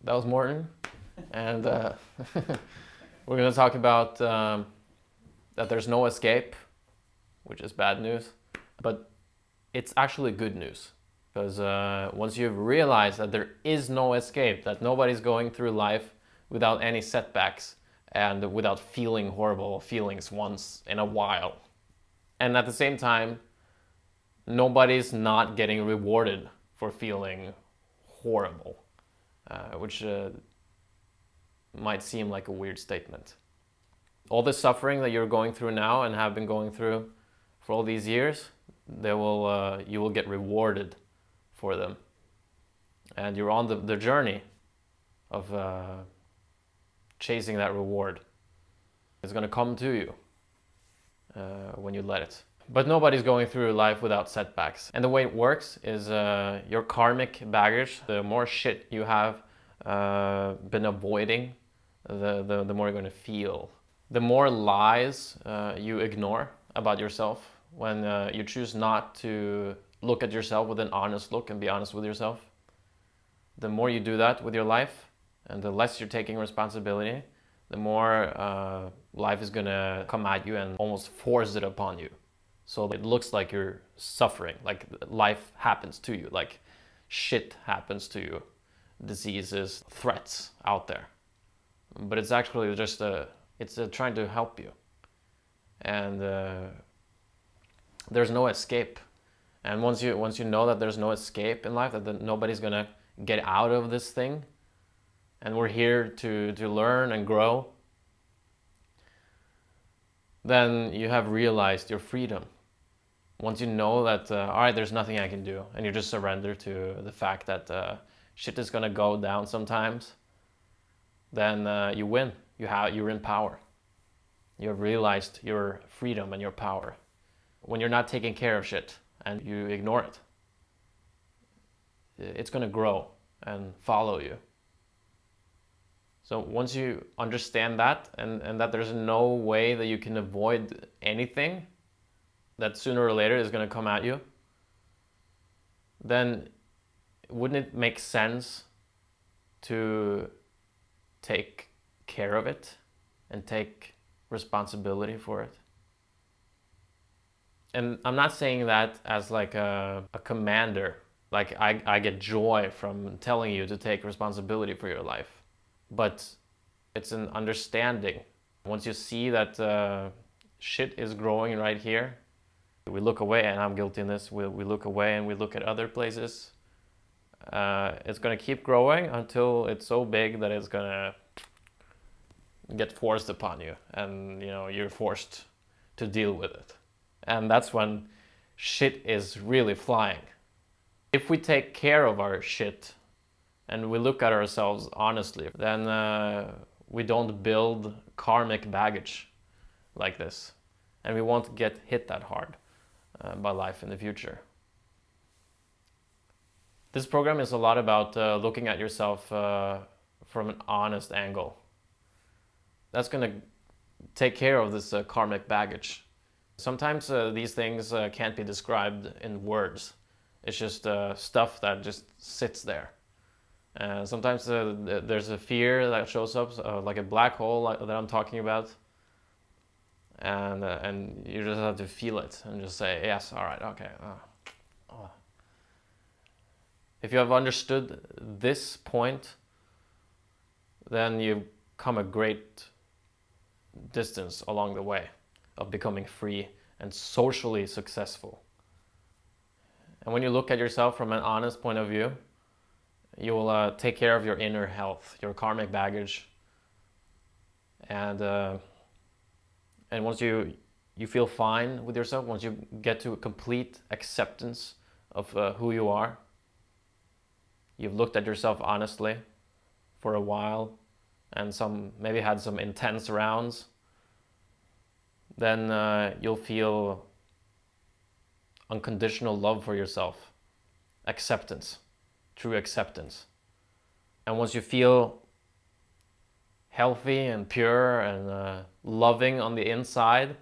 That was Morten, and we're going to talk about that there's no escape, which is bad news, but it's actually good news. Because once you've realized that there is no escape, that nobody's going through life without any setbacks and without feeling horrible feelings once in a while. And at the same time, nobody's not getting rewarded for feeling horrible, which might seem like a weird statement. All the suffering that you're going through now and have been going through for all these years, you will get rewarded for them. And you're on the journey of chasing that reward. It's going to come to you when you let it. But nobody's going through life without setbacks. And the way it works is your karmic baggage, the more shit you have been avoiding, the more you're going to feel. The more lies you ignore about yourself, when you choose not to look at yourself with an honest look and be honest with yourself, the more you do that with your life and the less you're taking responsibility, the more life is going to come at you and almost force it upon you. So it looks like you're suffering, like life happens to you, like shit happens to you, diseases, threats out there. But it's actually just it's trying to help you. And there's no escape. And once you know that there's no escape in life, that nobody's gonna get out of this thing, and we're here to learn and grow, then you have realized your freedom. Once you know that, all right, there's nothing I can do, and you just surrender to the fact that shit is gonna go down sometimes, then you win. You're in power. You have realized your freedom and your power. When you're not taking care of shit and you ignore it, it's gonna grow and follow you. So once you understand that and that there's no way that you can avoid anything that sooner or later is gonna come at you, then wouldn't it make sense to take care of it and take responsibility for it? And I'm not saying that as like a commander, like I get joy from telling you to take responsibility for your life, but it's an understanding. Once you see that shit is growing right here, we look away, and I'm guilty in this, we look away and we look at other places. It's gonna keep growing until it's so big that it's gonna get forced upon you, and you're forced to deal with it. And that's when shit is really flying. If we take care of our shit and we look at ourselves honestly, then we don't build karmic baggage like this, and we won't get hit that hard by life in the future. This program is a lot about looking at yourself from an honest angle. That's going to take care of this karmic baggage. Sometimes these things can't be described in words. It's just stuff that just sits there. Sometimes there's a fear that shows up, like a black hole that I'm talking about. And you just have to feel it and just say, yes, all right, okay. If you have understood this point, then you've come a great distance along the way of becoming free and socially successful. And when you look at yourself from an honest point of view, you will take care of your inner health, your karmic baggage, and once you feel fine with yourself, once you get to a complete acceptance of who you are, you've looked at yourself honestly for a while, and maybe had some intense rounds, then you'll feel unconditional love for yourself, acceptance, true acceptance. And once you feel healthy and pure and loving on the inside,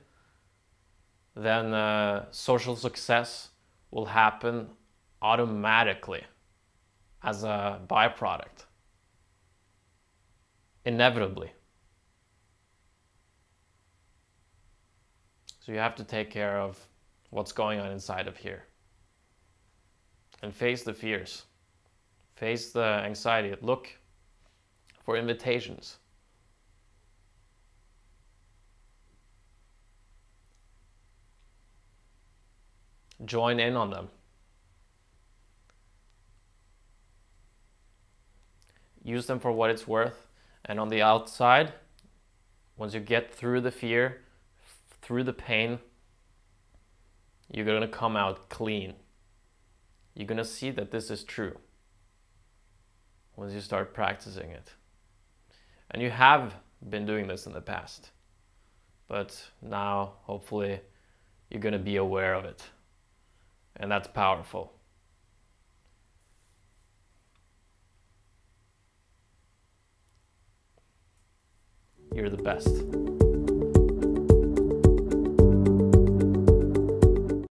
then social success will happen automatically as a byproduct. inevitably. So you have to take care of what's going on inside of here. And face the fears. Face the anxiety. Look for invitations. Join in on them. Use them for what it's worth. And on the outside, once you get through the fear, through the pain, you're going to come out clean. You're going to see that this is true once you start practicing it. And you have been doing this in the past, but now hopefully you're going to be aware of it. And that's powerful. You're the best.